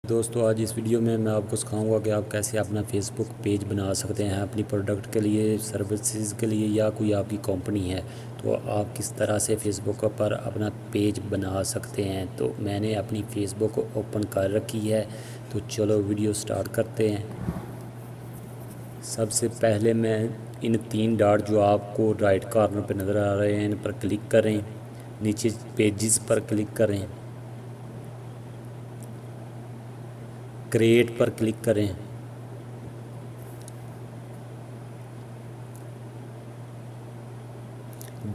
دوستو آج اس ویڈیو میں آپ کو سکھاؤں گا کہ آپ کیسے اپنا فیس بک پیج بنا سکتے ہیں اپنی پروڈکٹ کے لیے، سروسز کے لیے، یا کوئی آپ کی کمپنی ہے تو آپ کس طرح سے فیس بک پر اپنا پیج بنا سکتے ہیں۔ تو میں نے اپنی فیس بک اوپن کر رکھی ہے، تو چلو ویڈیو سٹارٹ کرتے ہیں۔ سب سے پہلے میں ان 3 ڈاٹ جو آپ کو رائٹ کارنر پہ نظر آ رہے ہیں ان پر کلک کریں، نیچے پیجز پر کلک کریں، کریٹ پر کلک کریں،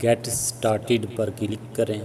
گیٹ سٹارٹڈ پر کلک کریں۔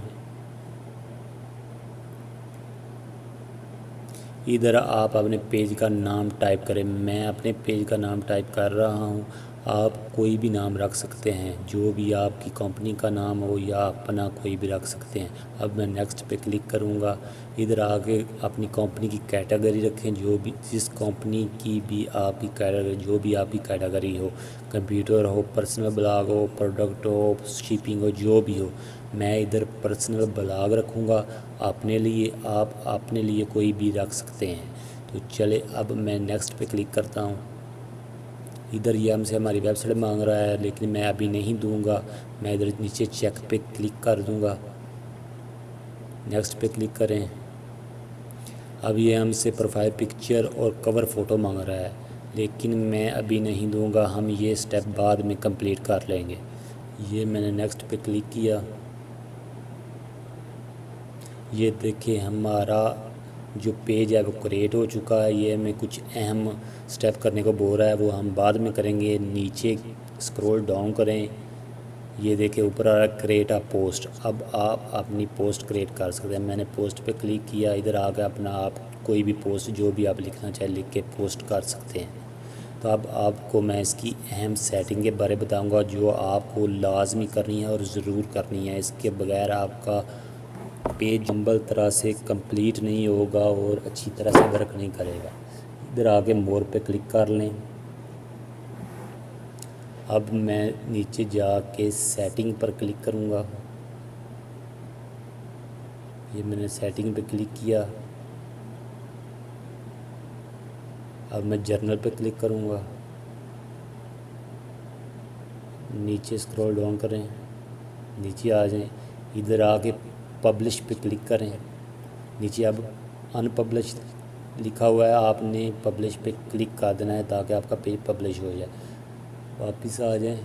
ادھر آپ اپنے پیج کا نام ٹائپ کریں، میں اپنے پیج کا نام ٹائپ کر رہا ہوں، آپ کوئی بھی نام رکھ سکتے ہیں، جو بھی آپ کی کمپنی کا نام ہو یا اپنا کوئی بھی رکھ سکتے ہیں۔ اب میں نیکسٹ پہ کلک کروں گا۔ ادھر آگے اپنی کمپنی کی کیٹیگری رکھیں، جو بھی جس کمپنی کی بھی آپ کی کیٹیگری، جو بھی آپ کی کیٹیگری ہو، کمپیوٹر ہو، پرسنل بلاگ ہو، پروڈکٹ ہو، شپنگ ہو، جو بھی ہو۔ میں ادھر پرسنل بلاگ رکھوں گا اپنے لیے، آپ اپنے لیے کوئی بھی رکھ سکتے ہیں۔ تو چلے اب میں نیکسٹ پہ کلک کرتا ہوں۔ ادھر یہ ہم سے ہماری ویب سائٹ مانگ رہا ہے، لیکن میں ابھی نہیں دوں گا، میں ادھر نیچے چیک پہ کلک کر دوں گا، نیکسٹ پہ کلک کریں۔ اب یہ ہم سے پروفائل پکچر اور کور فوٹو مانگ رہا ہے، لیکن میں ابھی نہیں دوں گا، ہم یہ سٹیپ بعد میں کمپلیٹ کر لیں گے۔ یہ میں نے نیکسٹ پہ کلک کیا۔ یہ دیکھیں ہمارا جو پیج ہے وہ کریٹ ہو چکا ہے۔ یہ ہمیں کچھ اہم سٹیپ کرنے کو بول رہا ہے، وہ ہم بعد میں کریں گے۔ نیچے سکرول ڈاؤن کریں، یہ دیکھیں اوپر آ رہا ہے کریٹ اے پوسٹ۔ اب آپ اپنی پوسٹ کریٹ کر سکتے ہیں۔ میں نے پوسٹ پہ کلک کیا، ادھر آ کے اپنا آپ کوئی بھی پوسٹ جو بھی آپ لکھنا چاہے لکھ کے پوسٹ کر سکتے ہیں۔ تو اب آپ کو میں اس کی اہم سیٹنگ کے بارے بتاؤں گا جو آپ کو لازمی کرنی ہے اور ضرور کرنی ہے، اس کے بغیر آپ کا پیج جمبل طرح سے کمپلیٹ نہیں ہوگا اور اچھی طرح سے ورک نہیں کرے گا۔ ادھر آگے مور پہ کلک کر لیں۔ اب میں نیچے جا کے سیٹنگ پر کلک کروں گا۔ یہ میں نے سیٹنگ پہ کلک کیا۔ اب میں جرنل پہ کلک کروں گا، نیچے سکرول ڈاؤن کریں، نیچے آ جائیں، ادھر آ کے پبلش پہ کلک کریں۔ نیچے اب ان پبلش لکھا ہوا ہے، آپ نے پبلش پہ کلک کر دینا ہے تاکہ آپ کا پیج پبلش ہو جائے۔ واپس آ جائیں،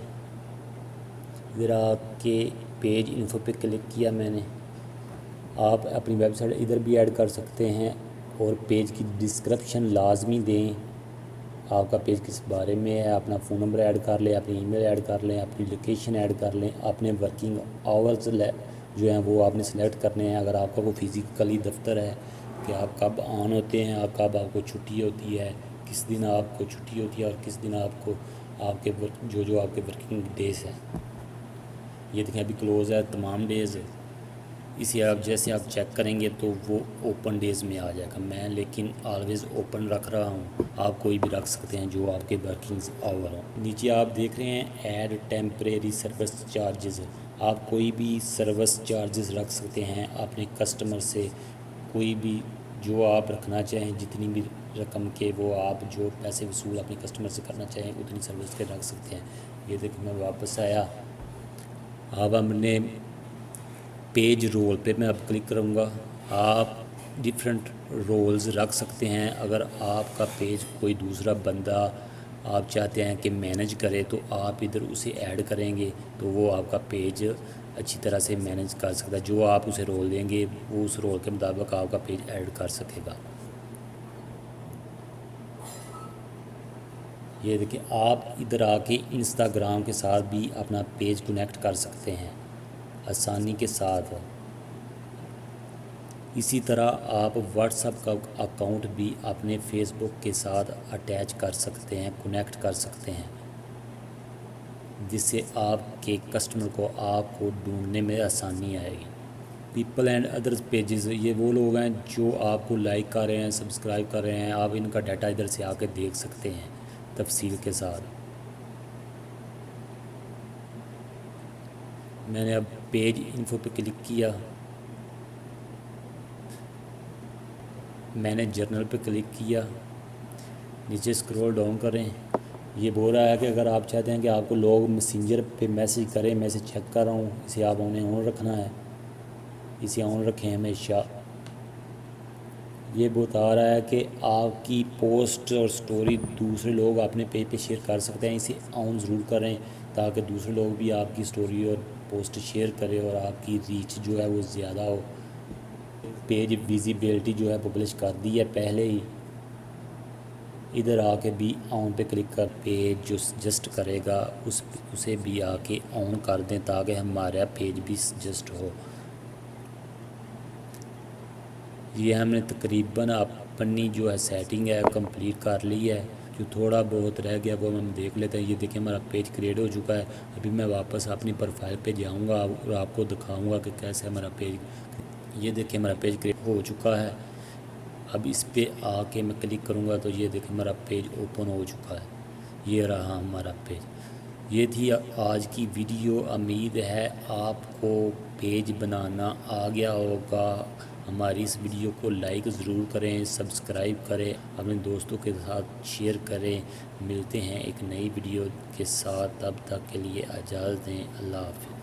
ادھر آ کے پیج انفو پہ کلک کیا میں نے۔ آپ اپنی ویب سائٹ ادھر بھی ایڈ کر سکتے ہیں اور پیج کی ڈسکرپشن لازمی دیں، آپ کا پیج کس بارے میں ہے، اپنا فون نمبر ایڈ کر لیں، اپنی ای میل ایڈ کر لیں، اپنی لوکیشن ایڈ کر لیں، اپنے ورکنگ آورز جو ہیں وہ آپ نے سلیکٹ کرنے ہیں۔ اگر آپ کا کوئی فزیکلی دفتر ہے کہ آپ کب آن ہوتے ہیں، کب آپ کو چھٹی ہوتی ہے، کس دن آپ کو چھٹی ہوتی ہے اور کس دن آپ کو آپ کے جو آپ کے ورکنگ ڈیز ہیں۔ یہ دیکھیں ابھی کلوز ہے تمام ڈیز، اسے آپ جیسے آپ چیک کریں گے تو وہ اوپن ڈیز میں آ جائے گا۔ میں لیکن آلویز اوپن رکھ رہا ہوں، آپ کوئی بھی رکھ سکتے ہیں جو آپ کے ورکنگ آور ہوں۔ نیچے آپ دیکھ رہے ہیں ایڈ ٹیمپریری سروس چارجز، آپ کوئی بھی سروس چارجز رکھ سکتے ہیں اپنے کسٹمر سے، کوئی بھی جو آپ رکھنا چاہیں، جتنی بھی رقم کے وہ آپ جو پیسے وصول اپنے کسٹمر سے کرنا چاہیں اتنی سروس کے رکھ سکتے ہیں۔ یہ دیکھیں میں واپس آیا، اب ہم نے پیج رول پہ میں اب کلک کروں گا۔ آپ ڈیفرنٹ رولز رکھ سکتے ہیں، اگر آپ کا پیج کوئی دوسرا بندہ آپ چاہتے ہیں کہ مینیج کرے تو آپ ادھر اسے ایڈ کریں گے تو وہ آپ کا پیج اچھی طرح سے مینیج کر سکتا ہے، جو آپ اسے رول دیں گے وہ اس رول کے مطابق آپ کا پیج ایڈ کر سکے گا۔ یہ دیکھیں آپ ادھر آ کے انسٹاگرام کے ساتھ بھی اپنا پیج کنیکٹ کر سکتے ہیں آسانی کے ساتھ۔ اسی طرح آپ واٹس ایپ کا اکاؤنٹ بھی اپنے فیس بک کے ساتھ اٹیچ کر سکتے ہیں، کنیکٹ کر سکتے ہیں، جس سے آپ کے کسٹمر کو آپ کو ڈھونڈنے میں آسانی آئے گی۔ پیپل اینڈ ادرس پیجز، یہ وہ لوگ ہیں جو آپ کو لائک کر رہے ہیں، سبسکرائب کر رہے ہیں، آپ ان کا ڈیٹا ادھر سے آ کے دیکھ سکتے ہیں تفصیل کے ساتھ۔ میں نے اب پیج انفو پہ کلک کیا، میں نے جرنل پہ کلک کیا، نیچے اسکرول ڈاؤن کریں، یہ بول رہا ہے کہ اگر آپ چاہتے ہیں کہ آپ کو لوگ میسنجر پہ میسیج کریں، میسیج چیک کر رہا ہوں، اسے آپ انہیں آن رکھنا ہے، اسے آن رکھیں ہمیشہ۔ یہ بتا رہا ہے کہ آپ کی پوسٹ اور سٹوری دوسرے لوگ اپنے پیج پہ شیئر کر سکتے ہیں، اسے آن ضرور کریں تاکہ دوسرے لوگ بھی آپ کی سٹوری اور پوسٹ شیئر کریں اور آپ کی ریچ جو ہے وہ زیادہ ہو۔ پیج ویزیبلٹی جو ہے پبلش کر دی ہے پہلے ہی، ادھر آ کے بھی آن پہ کلک کر پیج جو سجسٹ کرے گا اسے بھی آ کے آن کر دیں تاکہ ہمارا پیج بھی سجسٹ ہو۔ یہ ہم نے تقریباً اپنی جو ہے سیٹنگ ہے کمپلیٹ کر لی ہے، جو تھوڑا بہت رہ گیا وہ ہم دیکھ لیتے ہیں۔ یہ دیکھیں ہمارا پیج کریٹ ہو چکا ہے۔ ابھی میں واپس اپنی پروفائل پہ جاؤں گا اور آپ کو دکھاؤں گا کہ کیسے ہمارا پیج، یہ دیکھیں ہمارا پیج کریٹ ہو چکا ہے۔ اب اس پہ آ کے میں کلک کروں گا تو یہ دیکھیں ہمارا پیج اوپن ہو چکا ہے، یہ رہا ہمارا پیج۔ یہ تھی آج کی ویڈیو، امید ہے آپ کو پیج بنانا آ گیا ہوگا۔ ہماری اس ویڈیو کو لائک ضرور کریں، سبسکرائب کریں، اپنے دوستوں کے ساتھ شیئر کریں۔ ملتے ہیں ایک نئی ویڈیو کے ساتھ، تب تک کے لیے اجازت دیں، اللہ حافظ۔